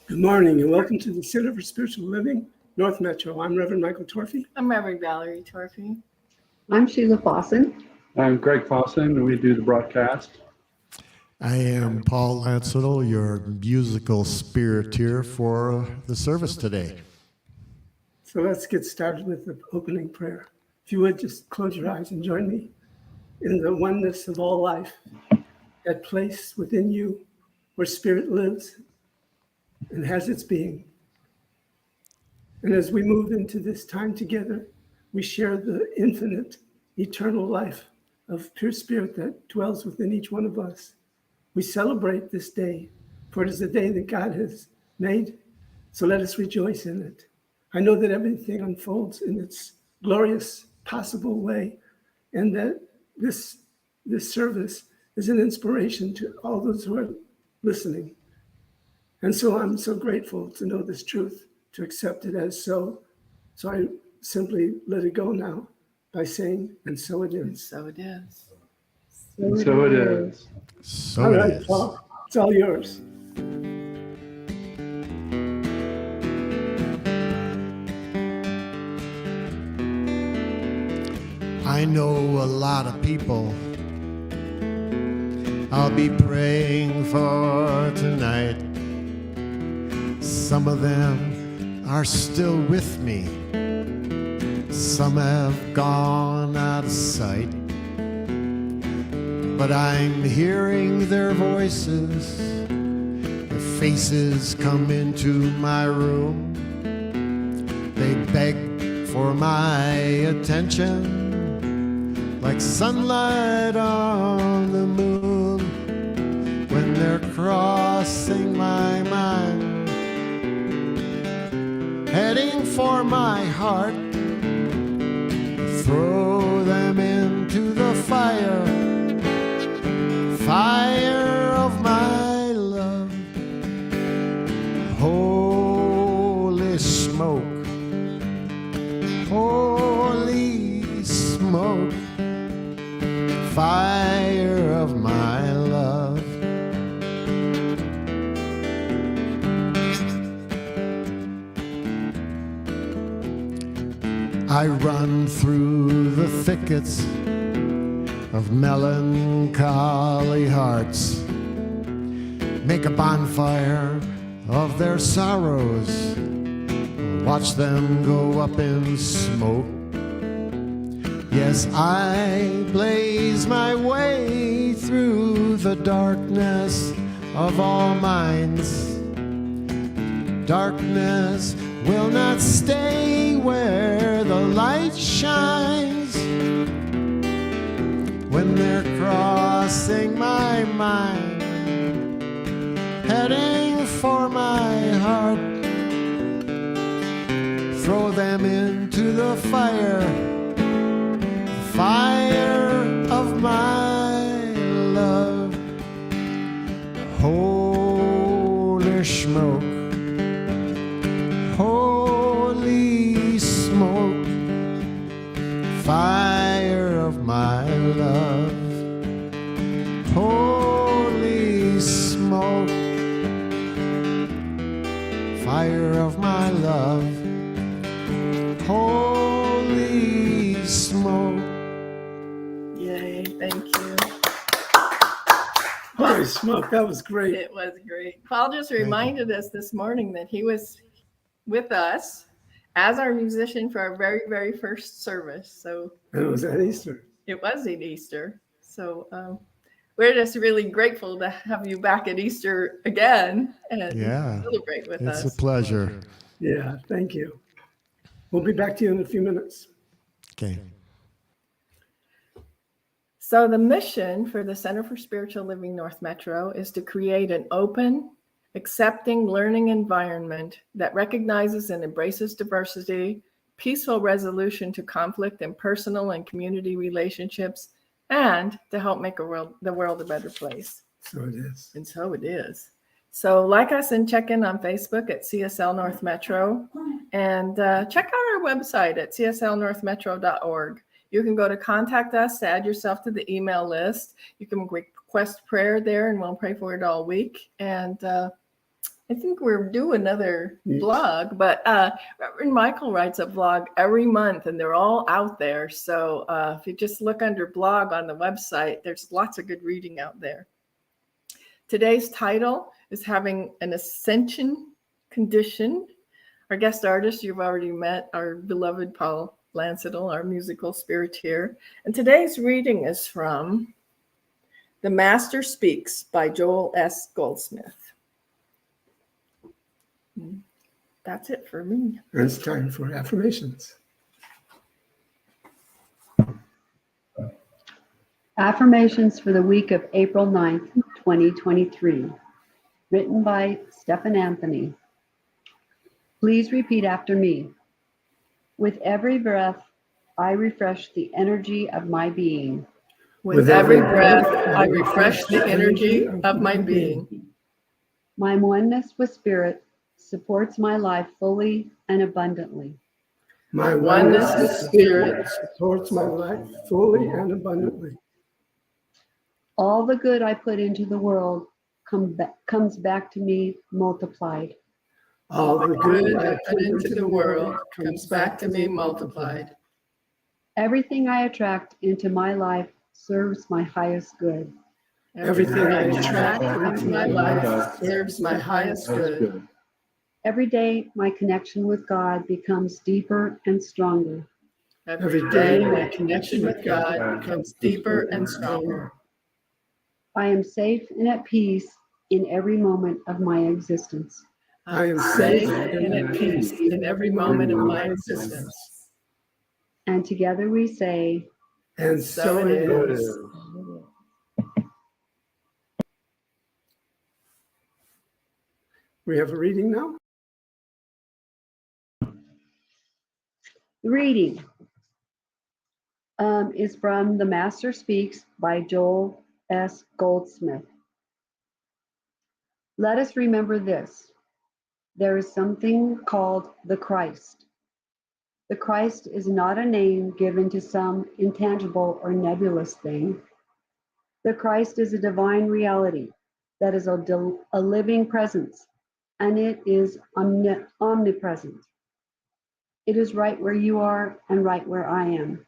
Good morning and welcome to the Center for Spiritual Living, North Metro. I'm Reverend Michael Torphy. I'm Reverend Valerie Torphy. I'm Sheila Fawson. I'm Greg Fawson, and we do the broadcast. I am Paul Lansettle, your musical spirit here for the service today. So let's get started with the opening prayer. If you would just close your eyes and join me in the oneness of all life, that place within you where spirit lives and has its being. And as we move into this time together, we share the infinite, eternal life of pure spirit that dwells within each one of us. We celebrate this day, for it is a day that God has made, so let us rejoice in it. I know that everything unfolds in its glorious possible way, and that this service is an inspiration to all those who are listening. And so I'm so grateful to know this truth, to accept it as so. So I simply let it go now by saying, and so it And is. so it is. So it is. So All it right, is. Paul, it's all yours. I know a lot of people I'll be praying for tonight. Some of them are still with me. Some have gone out of sight. But I'm hearing their voices. Their faces come into my room. They beg for my attention, like sunlight on the moon when they're crossing my mind, heading for my heart. Throw them into the fire of my love. Holy smoke, holy smoke, fire of my love. I run through the thickets of melancholy hearts, make a bonfire of their sorrows, watch them go up in smoke. Yes, I blaze my way through the darkness of all minds. Darkness will not stay where the light shines. When they're crossing my mind, heading for my heart, throw them into the fire of my love. Holy smoke, holy smoke, fire of my love. Holy smoke, fire of my love. Holy smoke. Yay, thank you. Holy smoke, that was great. It was great. Paul just reminded us this morning that he was with us as our musician for our very, very first service. So And it was at Easter. it was at Easter. So we're just really grateful to have you back at Easter again and celebrate with us. It's a pleasure. Yeah, thank you. We'll be back to you in a few minutes. Okay. So the mission for the Center for Spiritual Living North Metro is to create an open, accepting learning environment that recognizes and embraces diversity, peaceful resolution to conflict in personal and community relationships, and to help make the world a better place. So it is. And so it is. So like us and check in on Facebook at CSL North Metro, and check out our website at cslnorthmetro.org. You can go to contact us to add yourself to the email list. You can request prayer there, and we'll pray for it all week. And I think we're due another Yes. blog, but Reverend Michael writes a blog every month, and they're all out there. So if you just look under blog on the website, there's lots of good reading out there. Today's title is Having an Ascension Condition. Our guest artist you've already met, our beloved Paul Lancetal, our musical spiriteer. And today's reading is from The Master Speaks by Joel S. Goldsmith. That's it for me. And it's time for affirmations. Affirmations for the week of April 9th, 2023. Written by Stephen Anthony. Please repeat after me. With every breath, I refresh the energy of my being. With every breath, I refresh the energy of my being. My oneness with Spirit supports my life fully and abundantly. My oneness with Spirit supports my life fully and abundantly. All the good I put into the world comes back to me multiplied. All the good I put into the world comes back to me multiplied. Everything I attract into my life serves my highest good. Everything I attract into my life serves my highest good. Every day, my connection with God becomes deeper and stronger. Every day, my connection with God becomes deeper and stronger. I am safe and at peace in every moment of my existence. I am safe and at peace in every moment of my existence. And together we say, And so it is. We have a reading now. the reading is from The Master Speaks by Joel S. Goldsmith. Let us remember this. There is something called the Christ. The Christ is not a name given to some intangible or nebulous thing. The Christ is a divine reality that is a living presence, and it is omnipresent. It is right where you are and right where I am.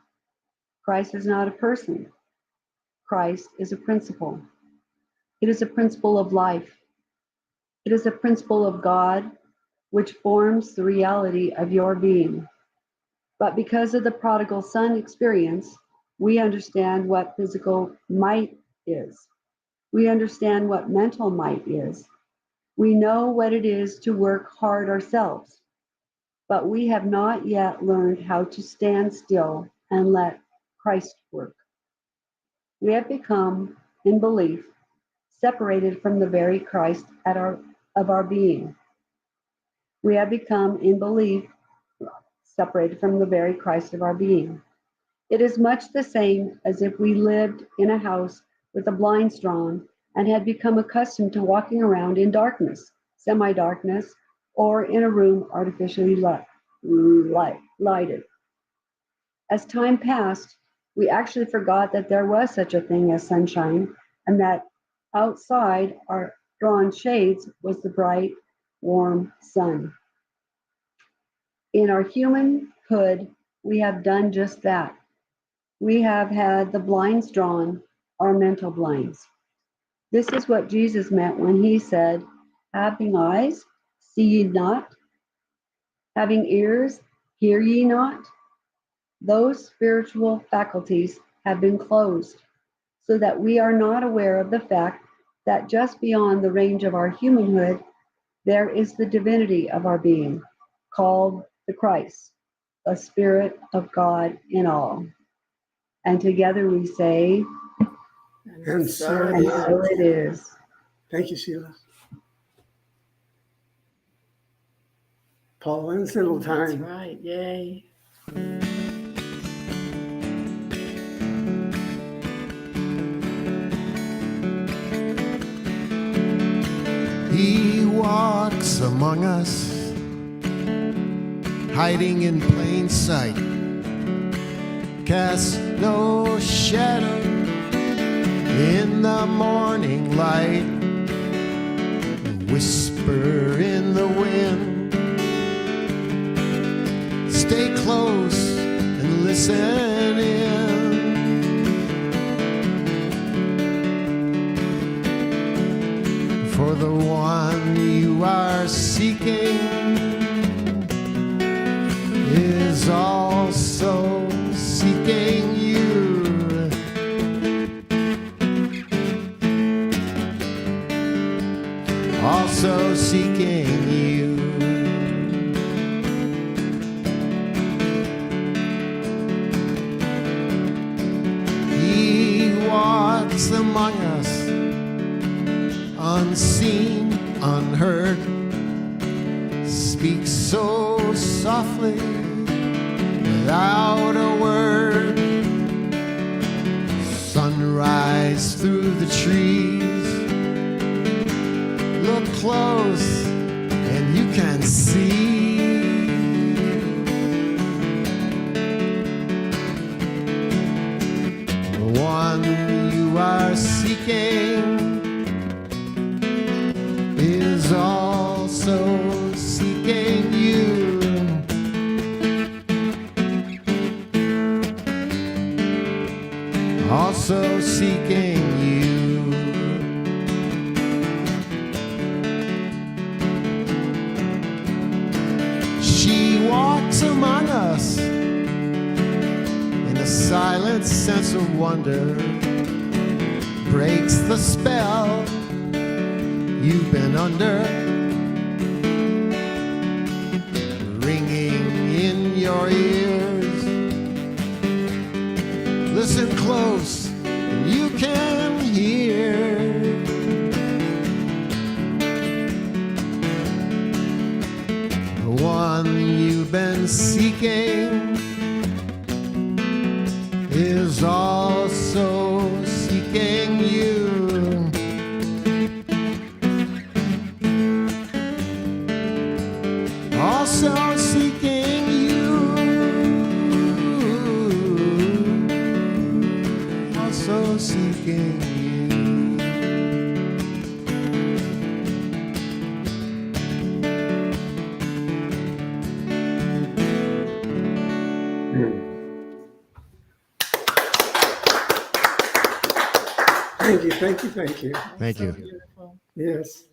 Christ is not a person. Christ is a principle. It is a principle of life. It is a principle of God, which forms the reality of your being. But because of the prodigal son experience, we understand what physical might is. We understand what mental might is. We know what it is to work hard ourselves, but we have not yet learned how to stand still and let Christ work. We have become, in belief, separated from the very Christ of our being. We have become, in belief, separated from the very Christ of our being. It is much the same as if we lived in a house with the blinds drawn and had become accustomed to walking around in darkness, semi-darkness, or in a room artificially lighted. As time passed, we actually forgot that there was such a thing as sunshine, and that outside our drawn shades was the bright, warm sun. In our humanhood, we have done just that. We have had the blinds drawn, our mental blinds. This is what Jesus meant when he said, having eyes, see ye not? Having ears, hear ye not? Those spiritual faculties have been closed, so that we are not aware of the fact that just beyond the range of our humanhood, there is the divinity of our being, called the Christ, the Spirit of God in all. And together we say, And so and so it is. Thank you, Sheila. Paul Lancetal That's time. right. Yay. He walks among us, hiding in plain sight, casts no shadow in the morning light, whisper whisper in the wind. Stay close and listen in. For the one you are seeking is also seeking you. Also seeking you. He walks among us, unseen, unheard, speaks so softly without a word. Sunrise through the trees. Look close and you can see. The one you are seeking is also seeking you. Also seeking you. She walks among us in a silent sense of wonder, breaks the spell you've been under, ringing in your ears. Listen close and you can hear. The one you've been seeking is also seeking you. Also seeking you. Also seeking you. Thank you, thank you, thank you. Thank you. Beautiful. Yes,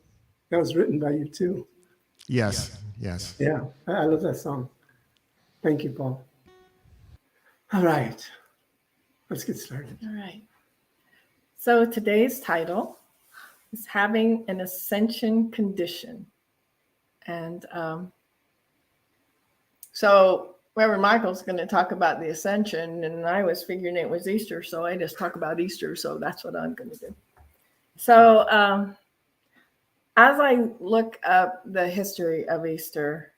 that was written by you too. Yes, yes. Yeah, I love that song. Thank you, Paul. All right, let's get started. All right. So today's title is Having an Ascension Condition. And so Reverend Michael's going to talk about the Ascension, and I was figuring it was Easter, so I just talk about Easter, so that's what I'm going to do. So as I look up the history of Easter,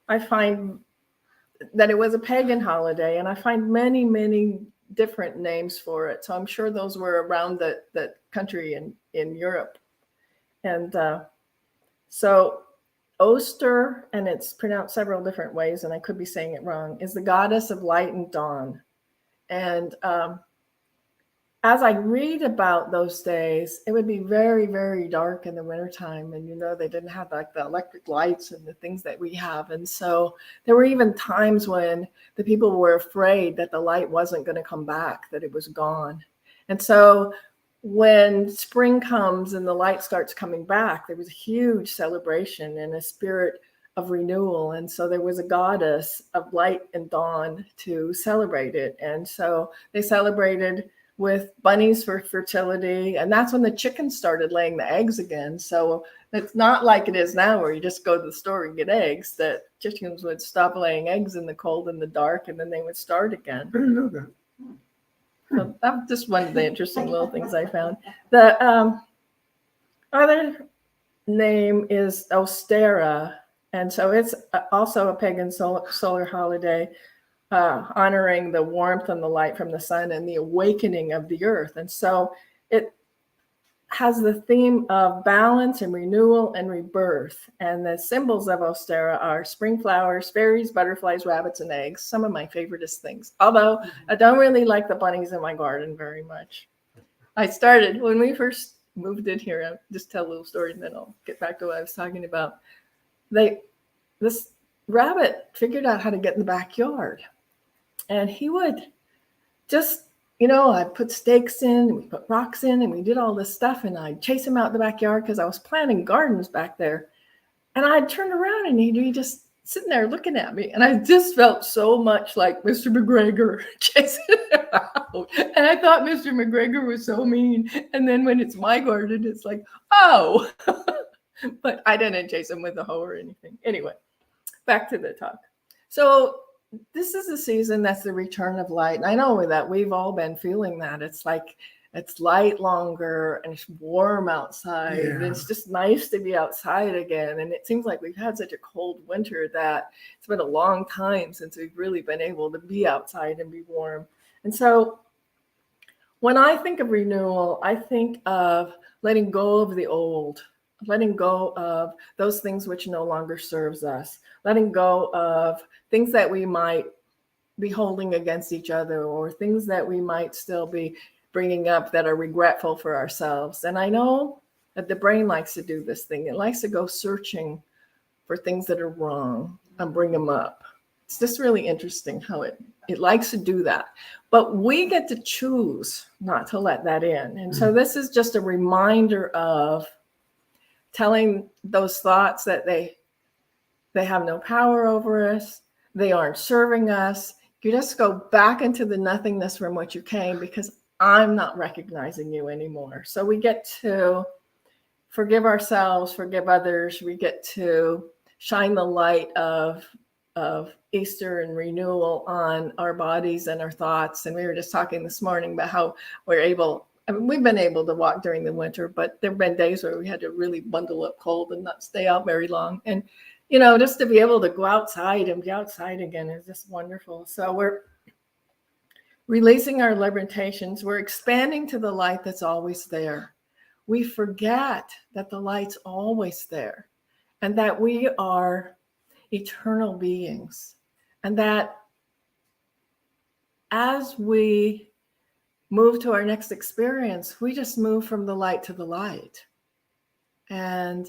I find that it was a pagan holiday, and I find many, many different names for it. So I'm sure those were around the country in Europe. And so Oster, and it's pronounced several different ways, and I could be saying it wrong, is the goddess of light and dawn. And as I read about those days, it would be very, very dark in the wintertime. And, they didn't have like the electric lights and the things that we have. And so there were even times when the people were afraid that the light wasn't going to come back, that it was gone. And so when spring comes and the light starts coming back, there was a huge celebration and a spirit of renewal. And so there was a goddess of light and dawn to celebrate it. And so they celebrated with bunnies for fertility. And that's when the chickens started laying the eggs again. So it's not like it is now where you just go to the store and get eggs, that chickens would stop laying eggs in the cold and the dark, and then they would start again. I didn't know that. So that's just one of the interesting little things I found. The other name is Ostera. And so it's also a pagan solar holiday, honoring the warmth and the light from the sun and the awakening of the earth. And so it has the theme of balance and renewal and rebirth. And the symbols of Ostera are spring flowers, fairies, butterflies, rabbits, and eggs. Some of my favoriteest things. Although I don't really like the bunnies in my garden very much. I started, when we first moved in here, I'll just tell a little story and then I'll get back to what I was talking about. This rabbit figured out how to get in the backyard, and he would just, I'd put stakes in, and we put rocks in, and we did all this stuff, and I'd chase him out the backyard because I was planting gardens back there. And I'd turn around and he'd be just sitting there looking at me. And I just felt so much like Mr. McGregor chasing him out. And I thought Mr. McGregor was so mean. And then when it's my garden, it's like, oh. But I didn't chase him with a hoe or anything. Anyway, back to the talk. So this is a season that's the return of light. And I know that we've all been feeling that. It's like it's light longer and it's warm outside. Yeah. And it's just nice to be outside again. And it seems like we've had such a cold winter that it's been a long time since we've really been able to be outside and be warm. And so when I think of renewal, I think of letting go of the old, letting go of those things which no longer serves us, letting go of things that we might be holding against each other, or things that we might still be bringing up that are regretful for ourselves. And I know that the brain likes to do this thing. It likes to go searching for things that are wrong and bring them up. It's just really interesting how it likes to do that. But we get to choose not to let that in. And so this is just a reminder of telling those thoughts that they have no power over us. They aren't serving us. You just go back into the nothingness from which you came, because I'm not recognizing you anymore. So we get to forgive ourselves, forgive others. We get to shine the light of Easter and renewal on our bodies and our thoughts. And we were just talking this morning about how we've been able to walk during the winter, but there have been days where we had to really bundle up cold and not stay out very long. And, just to be able to go outside and be outside again is just wonderful. So we're releasing our limitations. We're expanding to the light that's always there. We forget that the light's always there and that we are eternal beings. And that as we move to our next experience, we just move from the light to the light. And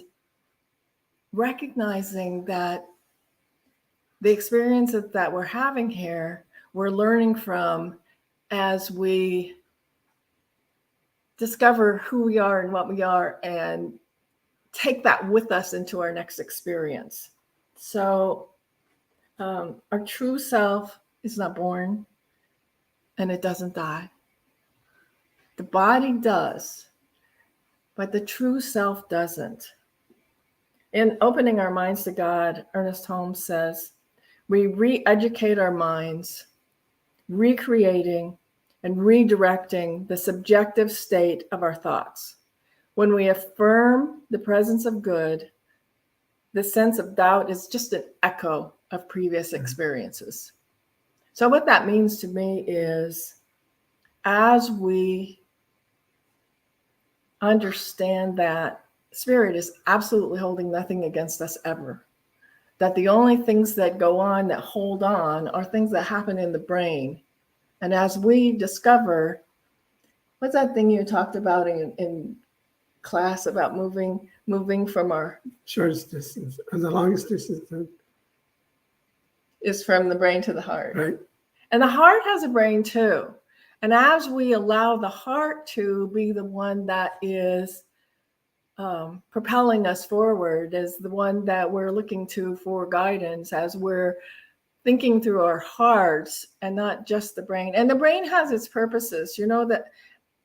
recognizing that the experiences that we're having here, we're learning from as we discover who we are and what we are and take that with us into our next experience. So our true self is not born and it doesn't die. The body does, but the true self doesn't. In opening our minds to God, Ernest Holmes says, we re-educate our minds, recreating and redirecting the subjective state of our thoughts. When we affirm the presence of good, the sense of doubt is just an echo of previous experiences. So what that means to me is, as we understand that Spirit is absolutely holding nothing against us ever, that the only things that go on, that hold on, are things that happen in the brain. And as we discover, what's that thing you talked about in class about moving from our Shortest distance and the longest distance, is from the brain to the heart. right? And the heart has a brain too. And as we allow the heart to be the one that is propelling us forward, as the one that we're looking to for guidance, as we're thinking through our hearts and not just the brain. And the brain has its purposes. That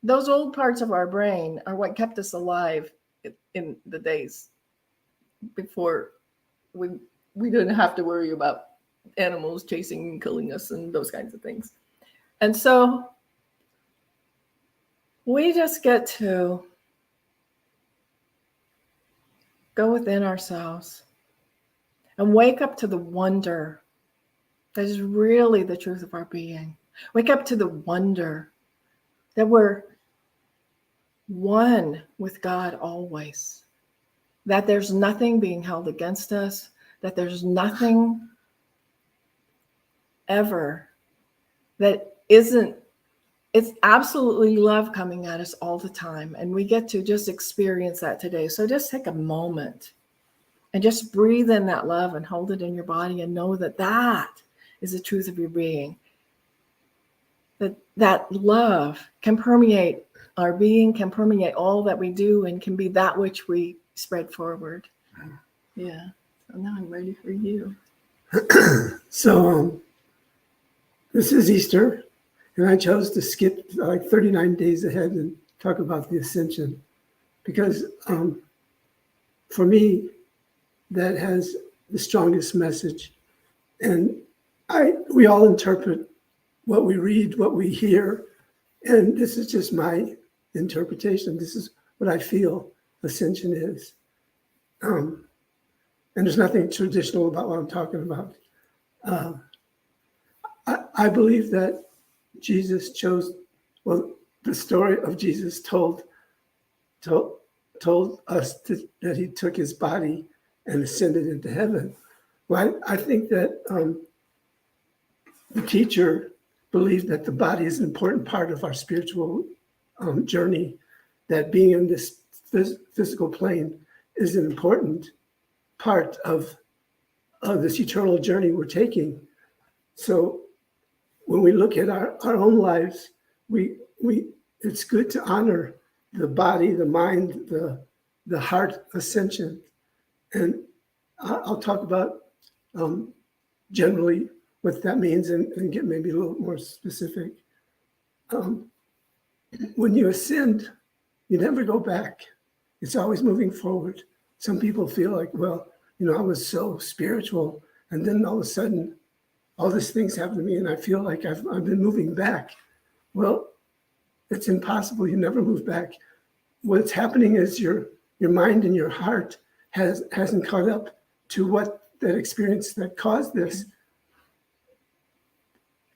those old parts of our brain are what kept us alive in the days before we didn't have to worry about animals chasing and killing us and those kinds of things. And so we just get to go within ourselves and wake up to the wonder that is really the truth of our being. Wake up to the wonder that we're one with God always, that there's nothing being held against us, that there's nothing ever that isn't it's absolutely love coming at us all the time. And we get to just experience that today. So just take a moment and just breathe in that love and hold it in your body and know that that is the truth of your being. That love can permeate our being, can permeate all that we do, and can be that which we spread forward. Yeah. So now I'm ready for you. So this is Easter, and I chose to skip like 39 days ahead and talk about the Ascension, because for me, that has the strongest message. And we all interpret what we read, what we hear, and this is just my interpretation. This is what I feel Ascension is. And there's nothing traditional about what I'm talking about. I believe that Jesus chose, well, the story of Jesus told us that he took his body and ascended into heaven. Well, I think that the teacher believed that the body is an important part of our spiritual journey, that being in this physical plane is an important part of this eternal journey we're taking. So when we look at our own lives, it's good to honor the body, the mind, the heart ascension. And I'll talk about generally what that means and get maybe a little more specific. When you ascend, you never go back. It's always moving forward. Some people feel like, well, I was so spiritual, and then all of a sudden, all these things happen to me, and I feel like I've been moving back. Well, it's impossible. You never move back. What's happening is your mind and your heart hasn't caught up to what that experience that caused this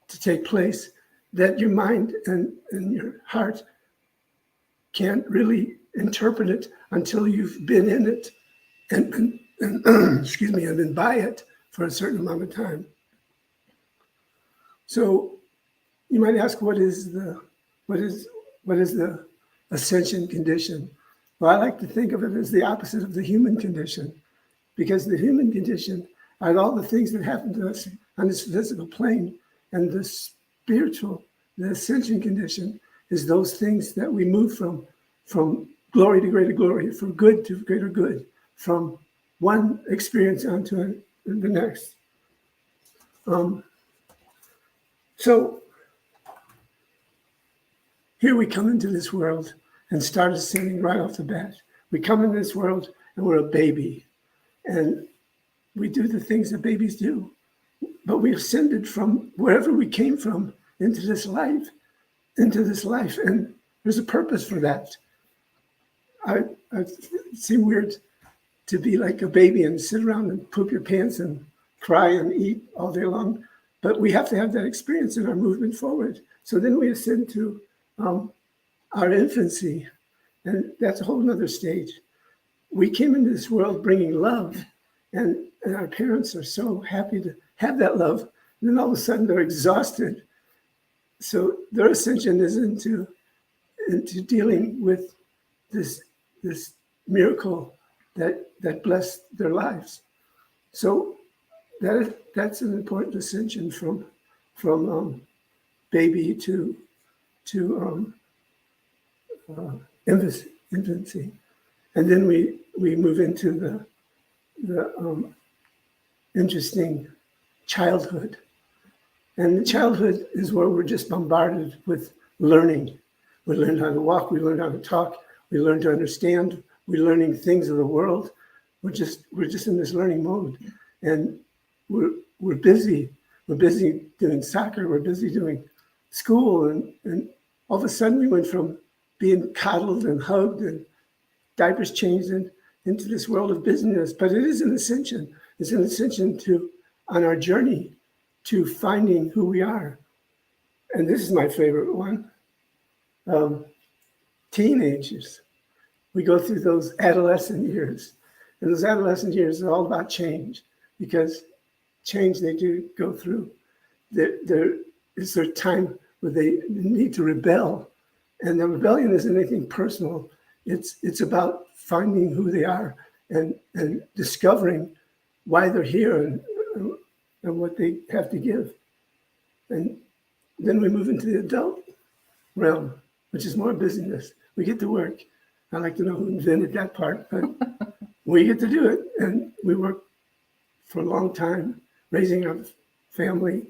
to take place, that your mind and your heart can't really interpret it until you've been in it and excuse me, and been by it for a certain amount of time. So you might ask, what is the ascension condition? Well, I like to think of it as the opposite of the human condition, because the human condition are all the things that happen to us on this physical plane, and the ascension condition is those things that we move from glory to greater glory, from good to greater good, from one experience onto the next. So here we come into this world and start ascending right off the bat. We come into this world and we're a baby, and we do the things that babies do. But we ascended from wherever we came from into this life, and there's a purpose for that. It seems weird to be like a baby and sit around and poop your pants and cry and eat all day long, but we have to have that experience in our movement forward. So then we ascend to our infancy, and that's a whole nother stage. We came into this world bringing love, and our parents are so happy to have that love, and then all of a sudden they're exhausted. So their ascension is into dealing with this miracle that blessed their lives. So that's an important ascension from baby to infancy, and then we move into the interesting childhood. And the childhood is where we're just bombarded with learning. We learn how to walk, we learn how to talk, we learn to understand, we're learning things of the world. We're just in this learning mode. And we're busy. We're busy doing soccer, we're busy doing school, and all of a sudden we went from being coddled and hugged and diapers changed into this world of business. But it is an ascension. It's an ascension on our journey to finding who we are. And this is my favorite one. Teenagers. We go through those adolescent years. And those adolescent years are all about change, because change they do go through. It's their time where they need to rebel. And the rebellion isn't anything personal. It's about finding who they are and discovering why they're here and what they have to give. And then we move into the adult realm, which is more busyness. We get to work. I like to know who invented that part, but we get to do it. And we work for a long time, raising our family,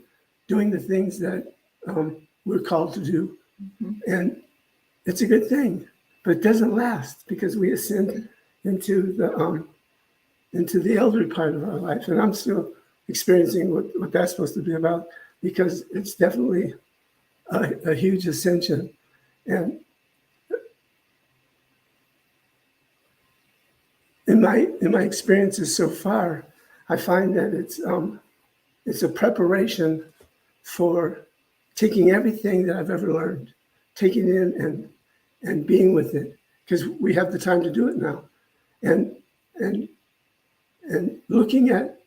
doing the things that we're called to do. And it's a good thing, but it doesn't last because we ascend into the elderly part of our life. And I'm still experiencing what that's supposed to be about, because it's definitely a huge ascension. And in my experiences so far, I find that it's a preparation for taking everything that I've ever learned, taking it in and being with it, because we have the time to do it now, and looking at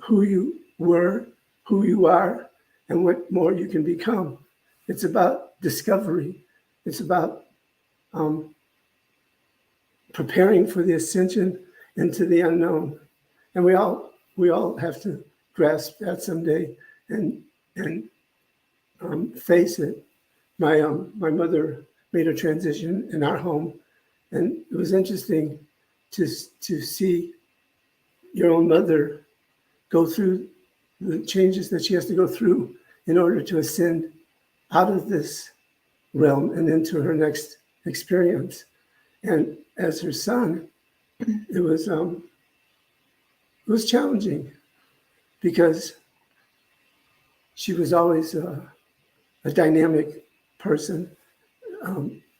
who you were, who you are, and what more you can become. It's about discovery. It's about preparing for the ascension into the unknown. And we all have to grasp that someday and face it. My mother made a transition in our home, and it was interesting to see your own mother go through the changes that she has to go through in order to ascend out of this realm and into her next experience. And as her son, it was challenging, because she was always a dynamic person,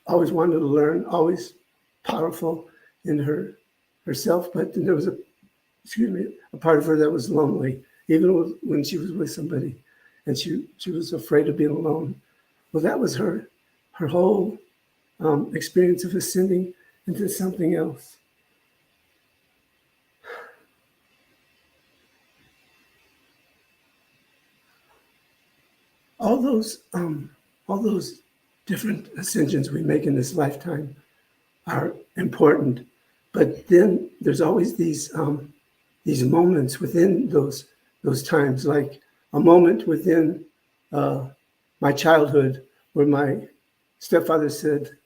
always wanted to learn, always powerful in herself. But then there was a part of her that was lonely, even when she was with somebody, and she was afraid of being alone. Well, that was her whole experience of ascending into something else. All those different ascensions we make in this lifetime are important, but then there's always these moments within those times, like a moment within my childhood where my stepfather said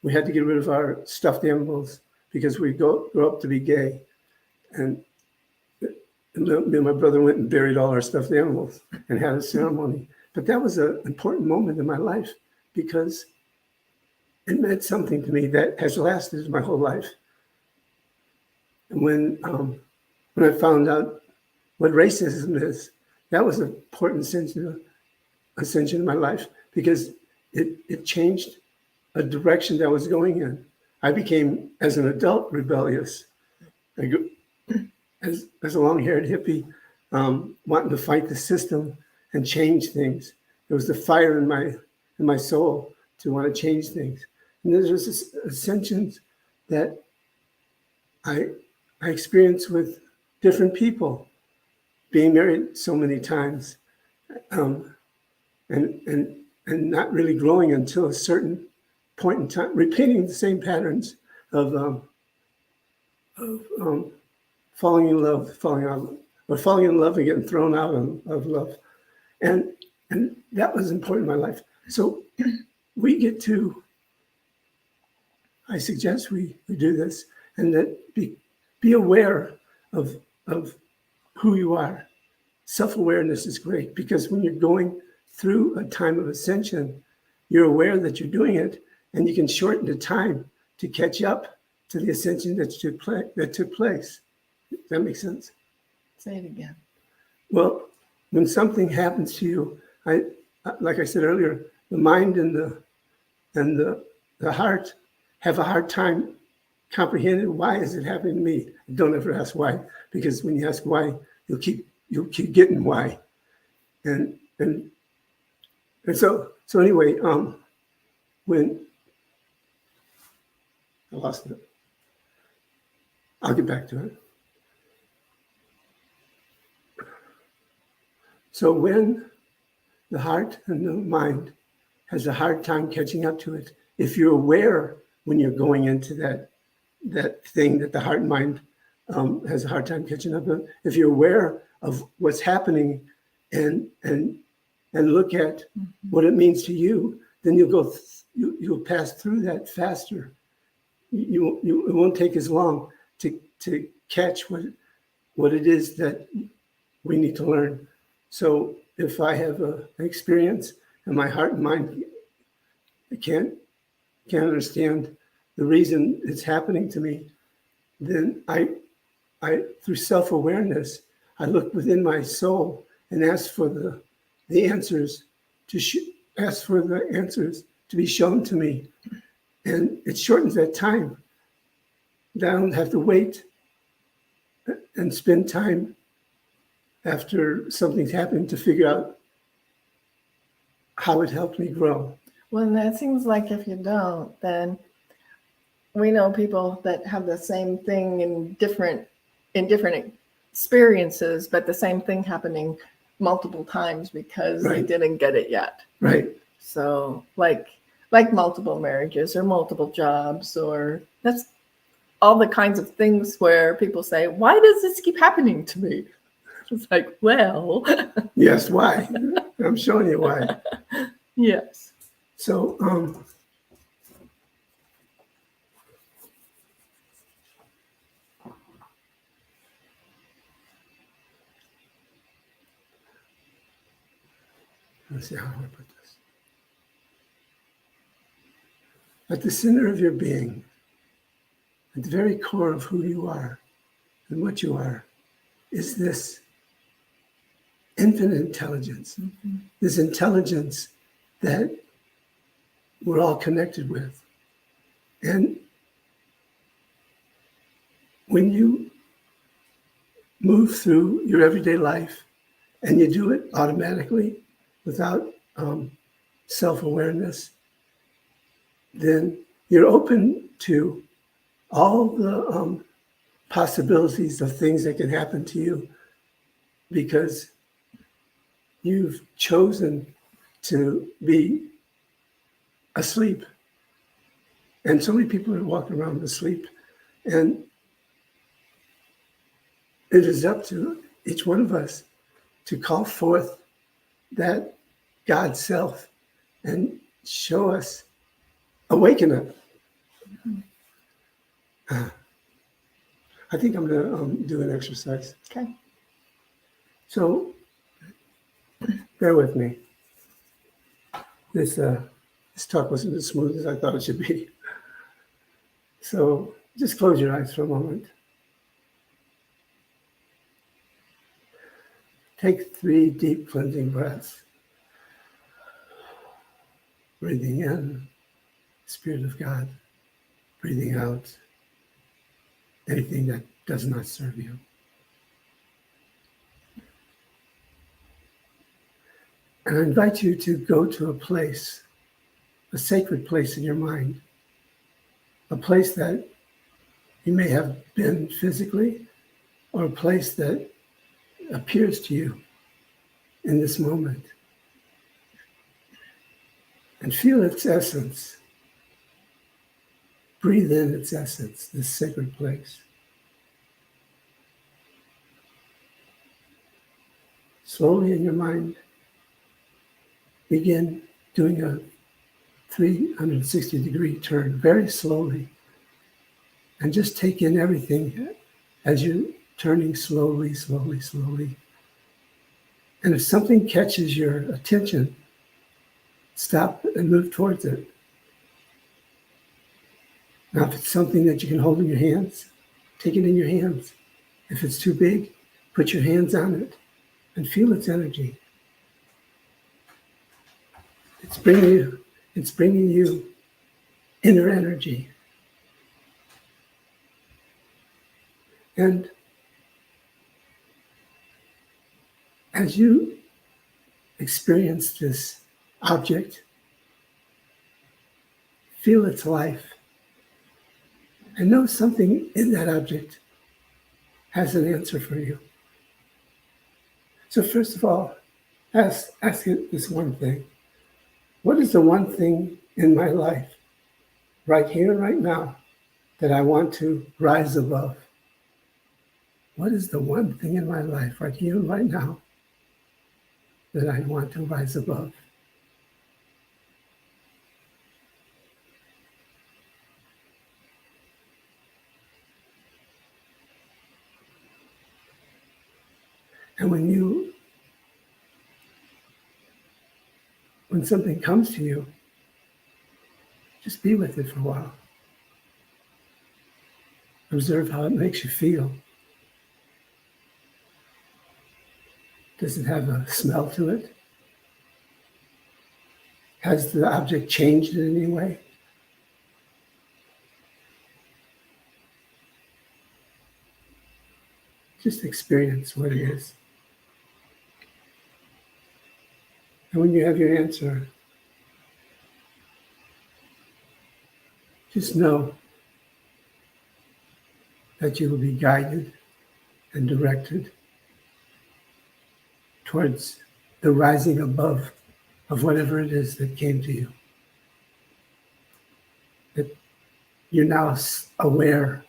we had to get rid of our stuffed animals because we grow up to be gay, and me and my brother went and buried all our stuffed animals and had a ceremony. But that was an important moment in my life, because it meant something to me that has lasted my whole life. And when I found out what racism is, that was an important ascension in my life, because it changed a direction that I was going in. I became, as an adult, rebellious. As a long-haired hippie, wanting to fight the system and change things. There was the fire in my soul to want to change things. And there's this ascensions that I experienced with different people, being married so many times, and not really growing until a certain point in time, repeating the same patterns of falling in love, falling in love and getting thrown out of love. And that was important in my life. So we get to, I suggest we do this, and that be aware of who you are. Self-awareness is great, because when you're going through a time of ascension, you're aware that you're doing it, and you can shorten the time to catch up to the ascension that took place. Does that make sense? Say it again. Well, when something happens to you, like I said earlier, the mind and the heart have a hard time comprehending, why is it happening to me? Don't ever ask why, because when you ask why, you'll keep getting why. And so anyway, when I lost it, I'll get back to it. So when the heart and the mind has a hard time catching up to it. If you're aware when you're going into that thing that the heart and mind has a hard time catching up with, if you're aware of what's happening and look at what it means to you, then you'll pass through that faster. It won't take as long to catch what it is that we need to learn. So if I have an experience and my heart and mind can't understand the reason it's happening to me, then I through self-awareness, I look within my soul and ask for the answers to be shown to me. And it shortens that time. I don't have to wait and spend time after something's happened to figure out how it helped me grow. Well, and that seems like if you don't, then we know people that have the same thing in different experiences, but the same thing happening multiple times because they didn't get it yet. Right. So like multiple marriages or multiple jobs, or that's all the kinds of things where people say, why does this keep happening to me? It's like, well. Yes, why? I'm showing you why. Yes. So, let's see how I put this. At the center of your being, at the very core of who you are and what you are, is this infinite intelligence, this intelligence that we're all connected with. And when you move through your everyday life and you do it automatically without self-awareness, then you're open to all the possibilities of things that can happen to you because you've chosen to be asleep. And so many people are walking around asleep. And it is up to each one of us to call forth that God self and show us, awaken it. I think I'm going to do an exercise. Okay. So bear with me. This talk wasn't as smooth as I thought it should be. So just close your eyes for a moment. Take 3 deep cleansing breaths. Breathing in, Spirit of God. Breathing out, anything that does not serve you. And I invite you to go to a place, a sacred place in your mind, a place that you may have been physically, or a place that appears to you in this moment. And feel its essence. Breathe in its essence, this sacred place. Slowly in your mind, begin doing a 360-degree turn, very slowly. And just take in everything as you're turning slowly, slowly, slowly. And if something catches your attention, stop and move towards it. Now, if it's something that you can hold in your hands, take it in your hands. If it's too big, put your hands on it and feel its energy. It's bringing you inner energy. And as you experience this object, feel its life, and know something in that object has an answer for you. So first of all, Ask it this one thing. What is the one thing in my life, right here, right now, that I want to rise above? What is the one thing in my life, right here, right now, that I want to rise above? And when something comes to you, just be with it for a while. Observe how it makes you feel. Does it have a smell to it? Has the object changed in any way? Just experience what it is. And when you have your answer, just know that you will be guided and directed towards the rising above of whatever it is that came to you. That you're now aware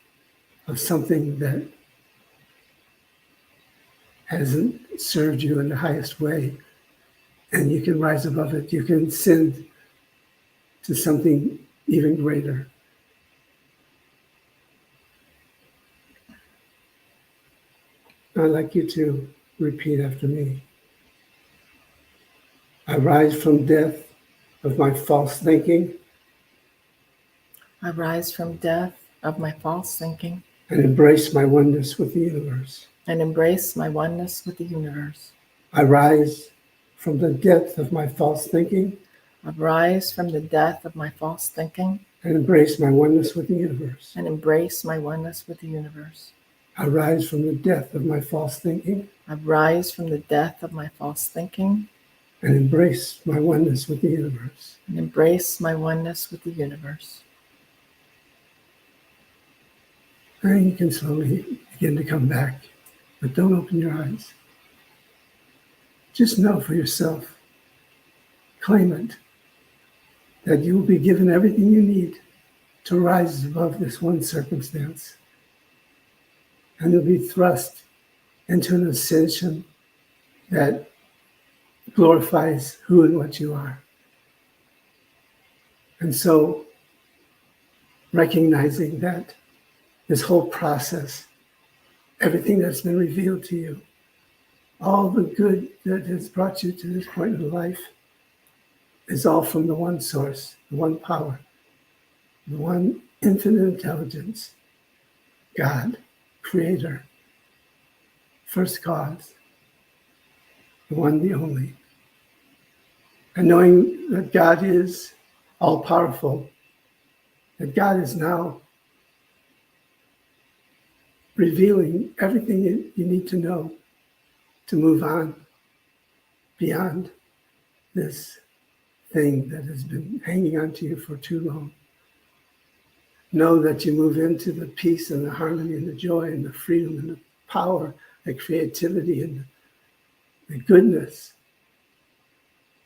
of something that hasn't served you in the highest way, and you can rise above it. You can ascend to something even greater. I'd like you to repeat after me. I rise from death of my false thinking. I rise from death of my false thinking And embrace my oneness with the universe. and embrace my oneness with the universe. I rise from the depth of my false thinking. I rise from the death of my false thinking And embrace my oneness with the universe. and embrace my oneness with the universe. I rise from the death of my false thinking. I rise from the death of my false thinking And embrace my oneness with the universe. and embrace my oneness with the universe. And you can slowly begin to come back, but don't open your eyes. Just know for yourself, claim it, that you will be given everything you need to rise above this one circumstance. And you'll be thrust into an ascension that glorifies who and what you are. And so, recognizing that this whole process, everything that's been revealed to you, all the good that has brought you to this point in life, is all from the one source, the one power, the one infinite intelligence, God, Creator, first cause, the one, the only. And knowing that God is all powerful, that God is now revealing everything you need to know to move on beyond this thing that has been hanging on to you for too long. Know that you move into the peace and the harmony and the joy and the freedom and the power, the creativity and the goodness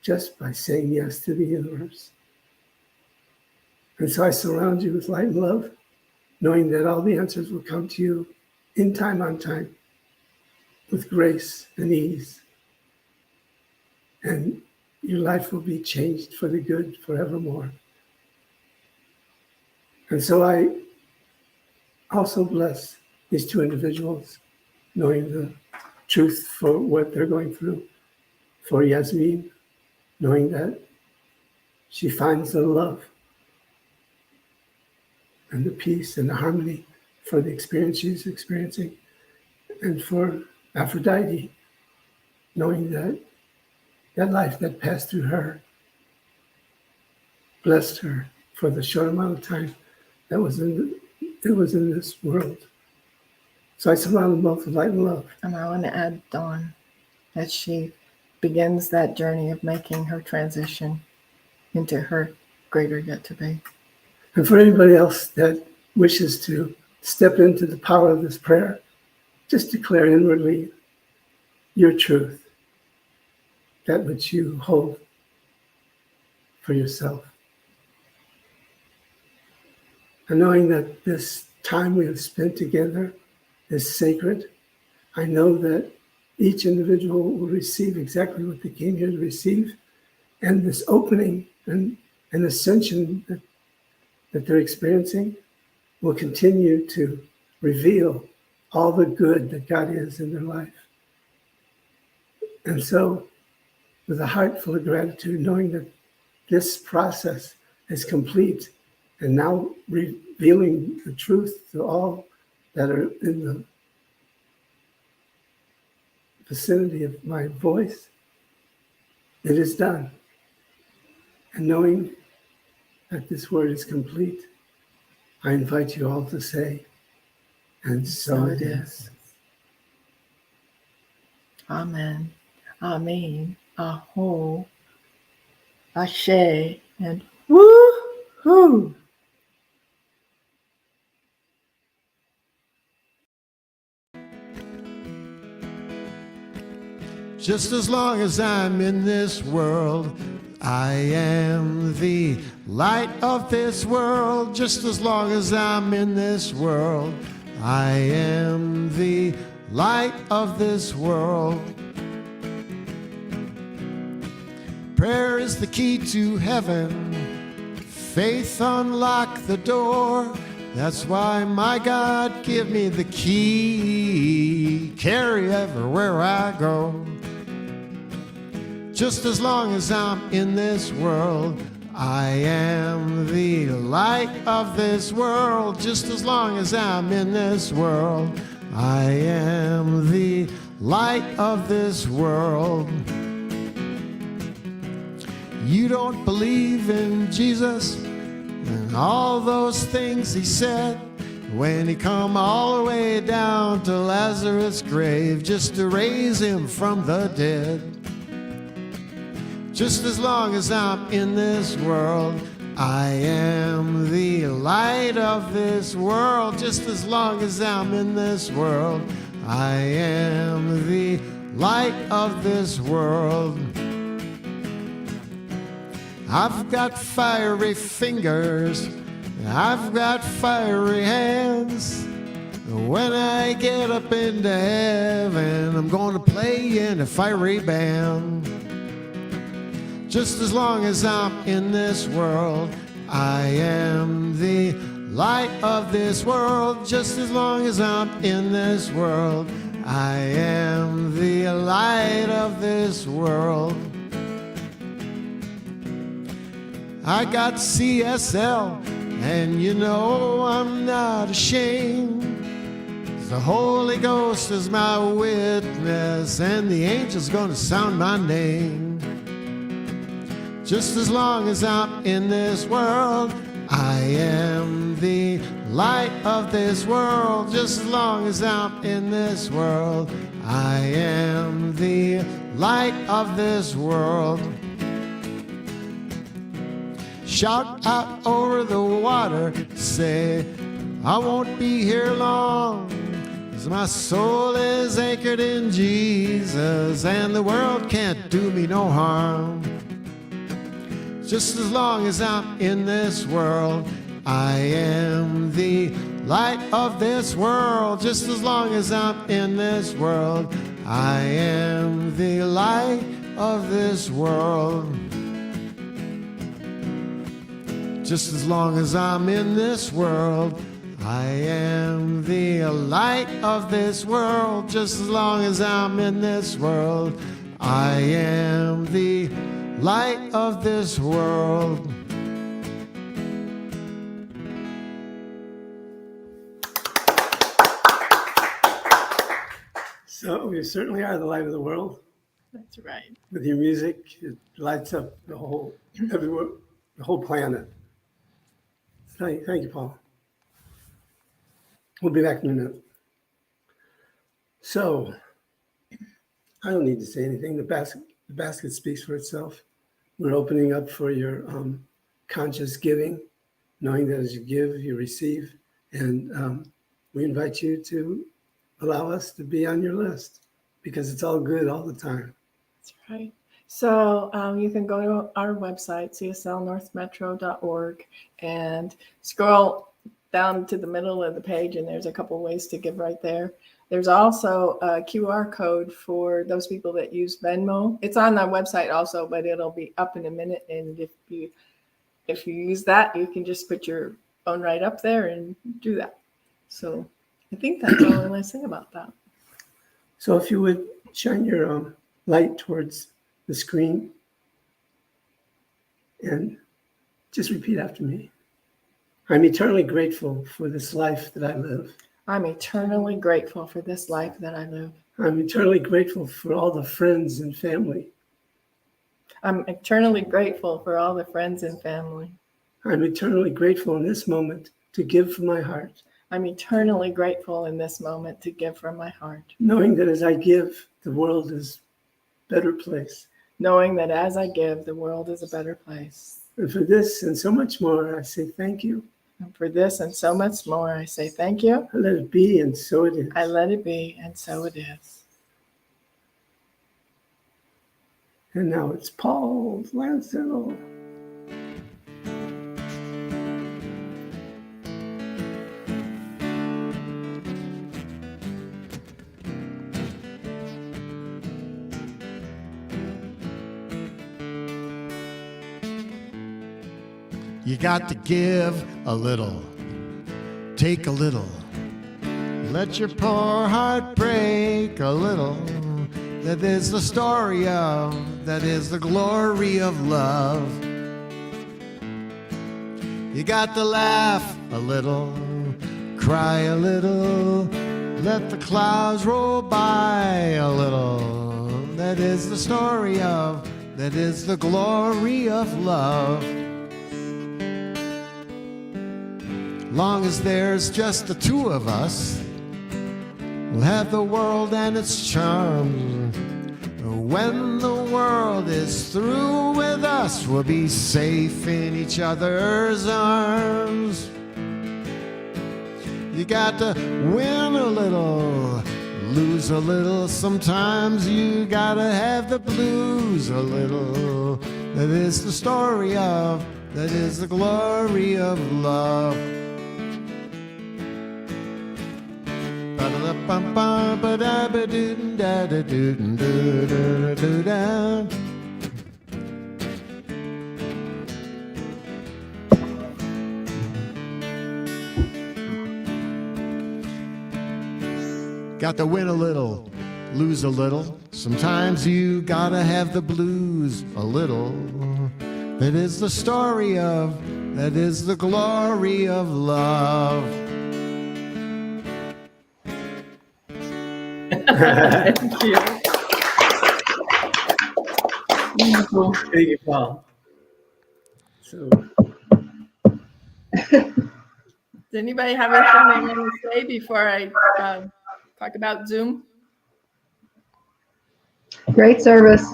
just by saying yes to the universe. And so I surround you with light and love, knowing that all the answers will come to you in time, on time, with grace and ease. And your life will be changed for the good forevermore. And so I also bless these two individuals, knowing the truth for what they're going through. For Yasmin, knowing that she finds the love and the peace and the harmony for the experience she's experiencing. And for Aphrodite, knowing that that life that passed through her blessed her for the short amount of time that it was in this world. So I surround them both with light and love. And I want to add Dawn as she begins that journey of making her transition into her greater yet to be. And for anybody else that wishes to step into the power of this prayer, just declare inwardly your truth, that which you hold for yourself. And knowing that this time we have spent together is sacred, I know that each individual will receive exactly what they came here to receive. And this opening and ascension that they're experiencing will continue to reveal all the good that God is in their life. And so, with a heart full of gratitude, knowing that this process is complete and now revealing the truth to all that are in the vicinity of my voice, it is done. And knowing that this word is complete, I invite you all to say, and so it is. Amen. Amen. Aho. Ashe. And woo-hoo. Just as long as I'm in this world, I am the light of this world. Just as long as I'm in this world, I am the light of this world. Prayer is the key to heaven. Faith unlock the door. That's why my God give me the key. Carry everywhere I go. Just as long as I'm in this world, I am the light of this world. Just as long as I'm in this world, I am the light of this world. You don't believe in Jesus and all those things he said when he come all the way down to Lazarus' grave just to raise him from the dead. Just as long as I'm in this world, I am the light of this world. Just as long as I'm in this world, I am the light of this world. I've got fiery fingers, I've got fiery hands. When I get up into heaven, I'm gonna play in a fiery band. Just as long as I'm in this world, I am the light of this world. Just as long as I'm in this world, I am the light of this world. I got CSL, and you know I'm not ashamed. The Holy Ghost is my witness, and the angel's gonna sound my name. Just as long as I'm in this world, I am the light of this world. Just as long as I'm in this world, I am the light of this world. Shout out over the water, say, I won't be here long, 'cause my soul is anchored in Jesus, and the world can't do me no harm. Just as long as I'm in this world, I am the light of this world. Just as long as I'm in this world, I am the light of this world. Just as long as I'm in this world, I am the light of this world. Just as long as I'm in this world, I am the light of this world. So you certainly are the light of the world. That's right. With your music, it lights up the whole, everywhere, the whole planet. Thank you, Paul. We'll be back in a minute. So, I don't need to say anything. The basket speaks for itself. We're opening up for your conscious giving, knowing that as you give, you receive. And we invite you to allow us to be on your list because it's all good all the time. That's right. So you can go to our website, cslnorthmetro.org, and scroll down to the middle of the page, and there's a couple ways to give right there. There's also a QR code for those people that use Venmo. It's on our website also, but it'll be up in a minute. And if you use that, you can just put your phone right up there and do that. So I think that's all I want to say about that. So if you would shine your light towards the screen and just repeat after me. I'm eternally grateful for this life that I live. I'm eternally grateful for this life that I live. I'm eternally grateful for all the friends and family. I'm eternally grateful for all the friends and family. I'm eternally grateful in this moment to give from my heart. I'm eternally grateful in this moment to give from my heart. Knowing that as I give, the world is a better place. Knowing that as I give, the world is a better place. And for this and so much more, I say thank you. And for this and so much more, I say thank you. I let it be, and so it is. I let it be, and so it is. And now it's Paul Lancel. You got to give a little, take a little, let your poor heart break a little. That is the story of, that is the glory of love. You got to laugh a little, cry a little, let the clouds roll by a little. That is the story of, that is the glory of love. Long as there's just the two of us, we'll have the world and its charms. When the world is through with us, we'll be safe in each other's arms. You got to win a little, lose a little. Sometimes you gotta have the blues a little. That is the story of, that is the glory of love. Got to win a little, lose a little. Sometimes you gotta have the blues a little. That is the story of, that is the glory of love. Thank you. Wonderful. Thank you, Paul. So, Does anybody have anything they want to say before I talk about Zoom? Great service,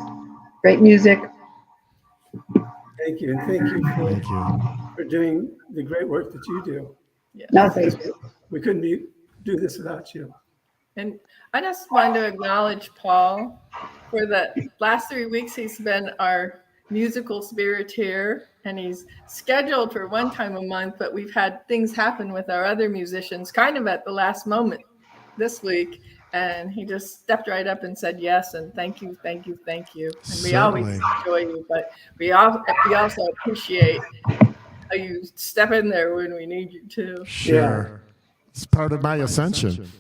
great music. thank you, and thank you Thank you. for doing the great work that you do. Yes. No, thank you. We couldn't do this without you. And I just wanted to acknowledge Paul for the last 3 weeks. He's been our musical spirit here, and he's scheduled for one time a month, but we've had things happen with our other musicians kind of at the last moment this week. And he just stepped right up and said yes, and thank you, thank you, thank you. And we always enjoy you, but we also appreciate how you step in there when we need you to. Sure. It's part of my ascension.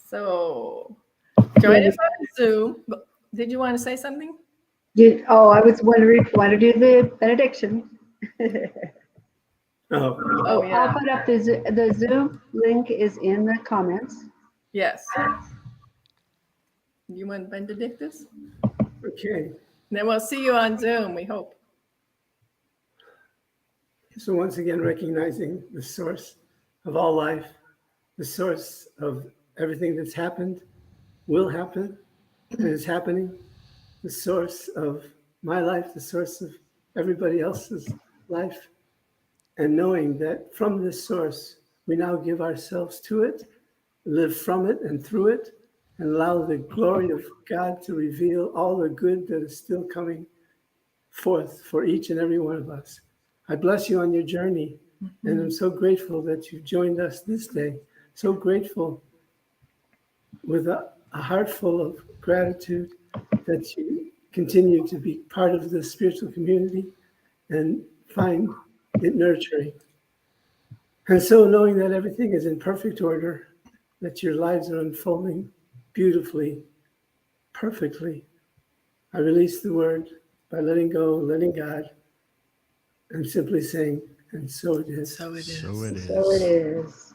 So join us on Zoom. Did you want to say something? I was wondering if you want to do the benediction. Oh, yeah. I'll put up the Zoom link is in the comments. Yes. You want Benedictus? okay. Then we'll see you on Zoom, we hope. So once again, recognizing the source of all life, the source of everything that's happened, will happen, and is happening, the source of my life, the source of everybody else's life, and knowing that from this source, we now give ourselves to it live from it and through it, and allow the glory of God to reveal all the good that is still coming forth for each and every one of us. I bless you on your journey, and I'm so grateful that you joined us this day. So grateful with a heart full of gratitude that you continue to be part of the spiritual community and find it nurturing. And so knowing that everything is in perfect order, that your lives are unfolding beautifully, perfectly, I release the word by letting go, letting God, and simply saying, and so it is. So it is. So it is. So it is.